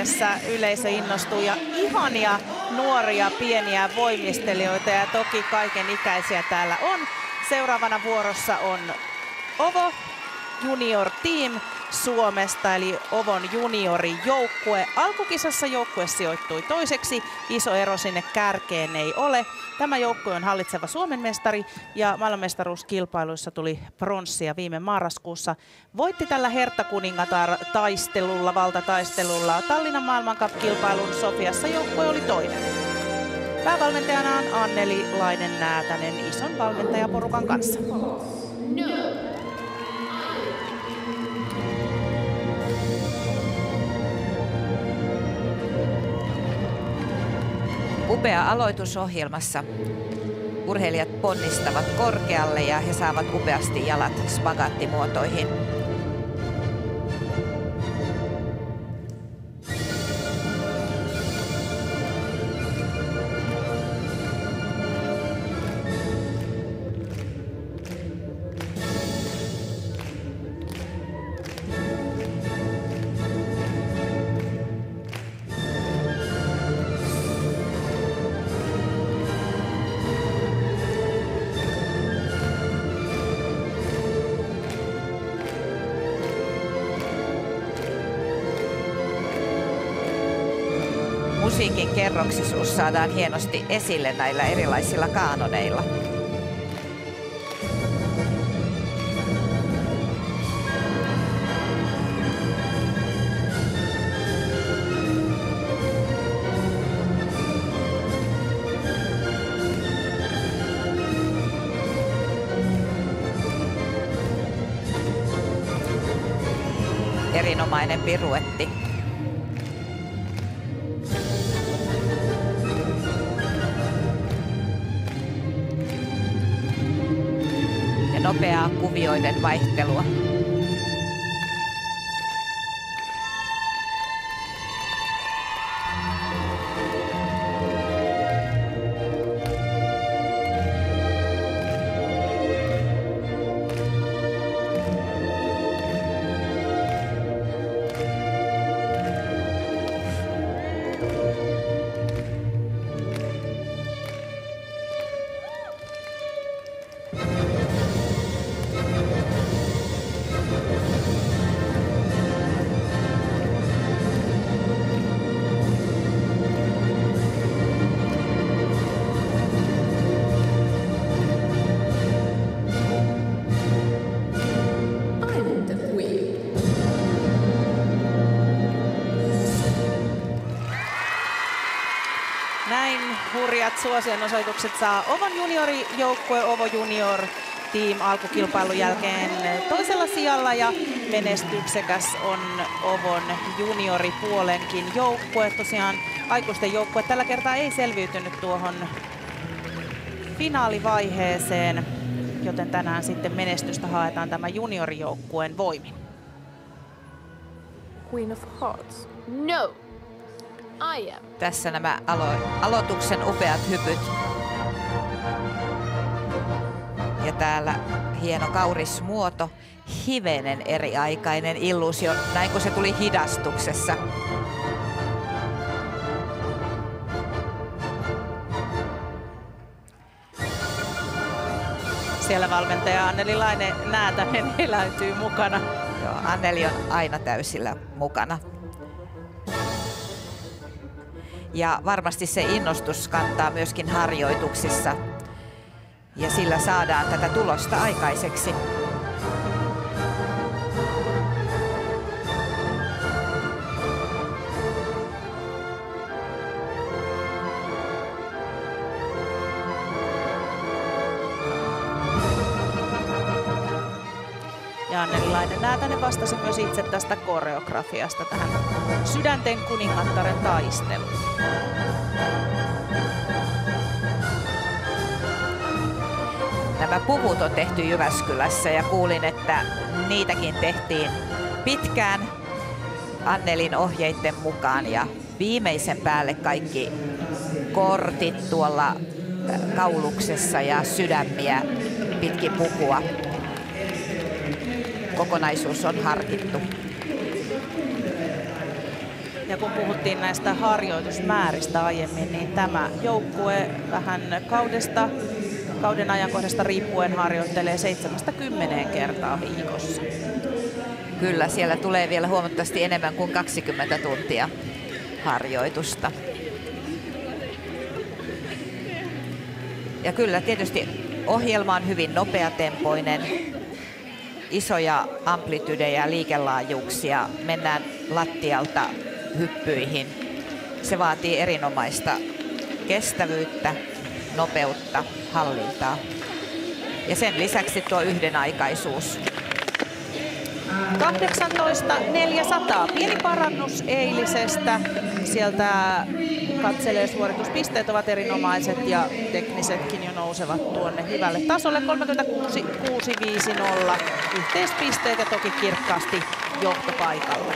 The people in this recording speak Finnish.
äänessä yleisö innostuu ja ihania nuoria pieniä voimistelijoita ja toki kaiken ikäisiä täällä on. Seuraavana vuorossa on OVO Junior Team Suomesta eli OVOn juniorijoukkue. Alkukisassa joukkue sijoittui toiseksi, iso ero sinne kärkeen ei ole. Tämä joukkue on hallitseva Suomen mestari ja maailmanmestaruuskilpailuissa tuli pronssia viime marraskuussa. Voitti tällä Hertta-kuningatar-taistelulla, valtataistelulla Tallinnan maailmancupkilpailun. Sofiassa joukkue oli toinen. Päävalmentajana on Anneli Laine-Näätänen ison valmentajaporukan kanssa. Upea aloitusohjelmassa. Urheilijat ponnistavat korkealle ja he saavat upeasti jalat spagaattimuotoihin. Musiikin kerroksisuus saadaan hienosti esille näillä erilaisilla kaanoneilla. Erinomainen piruetti. Nopeaa kuvioiden vaihtelua. Näin hurjat suosionosoitukset saa OVOn juniorijoukkue OVO Junior Team alkukilpailun jälkeen toisella sijalla ja menestyksekäs on OVOn junioripuolenkin joukkue. Tosiaan aikuisten joukkue tällä kertaa ei selviytynyt tuohon finaalivaiheeseen, joten tänään sitten menestystä haetaan tämän juniorijoukkueen voimin. Queen of Hearts. No! I am. Tässä nämä aloituksen upeat hypyt. Ja täällä hieno kauris muoto, hivenen eriaikainen illuusio, näin kun se tuli hidastuksessa. Siellä valmentaja Anneli Laine-Näätänen eläytyy mukana. Joo, Anneli on aina täysillä mukana. Ja varmasti se innostus kantaa myöskin harjoituksissa. Ja sillä saadaan tätä tulosta aikaiseksi. Ja Anneli Laine-Näätänen vastasi myös itse tästä koreografiasta tähän Sydänten kuningattaren taisteluun. Nämä puvut on tehty Jyväskylässä ja kuulin, että niitäkin tehtiin pitkään Annelin ohjeiden mukaan ja viimeisen päälle kaikki kortit tuolla kauluksessa ja sydämiä pitkin pukua. Kokonaisuus on harkittu. Ja kun puhuttiin näistä harjoitusmääristä aiemmin, niin tämä joukkue vähän kauden ajankohdasta riippuen harjoittelee 7-10 kertaa viikossa. Kyllä, siellä tulee vielä huomattavasti enemmän kuin 20 tuntia harjoitusta. Ja kyllä tietysti ohjelma on hyvin nopeatempoinen, isoja amplitydejä ja liikelaajuuksia, mennään lattialta hyppyihin. Se vaatii erinomaista kestävyyttä, nopeutta, hallintaa. Ja sen lisäksi tuo yhdenaikaisuus. 18.400, pieni parannus eilisestä. Sieltä katselee suorituspisteet ovat erinomaiset ja teknisetkin jo nousevat tuonne hyvälle tasolle. 36.650 yhteispisteet ja toki kirkkaasti johtopaikalla.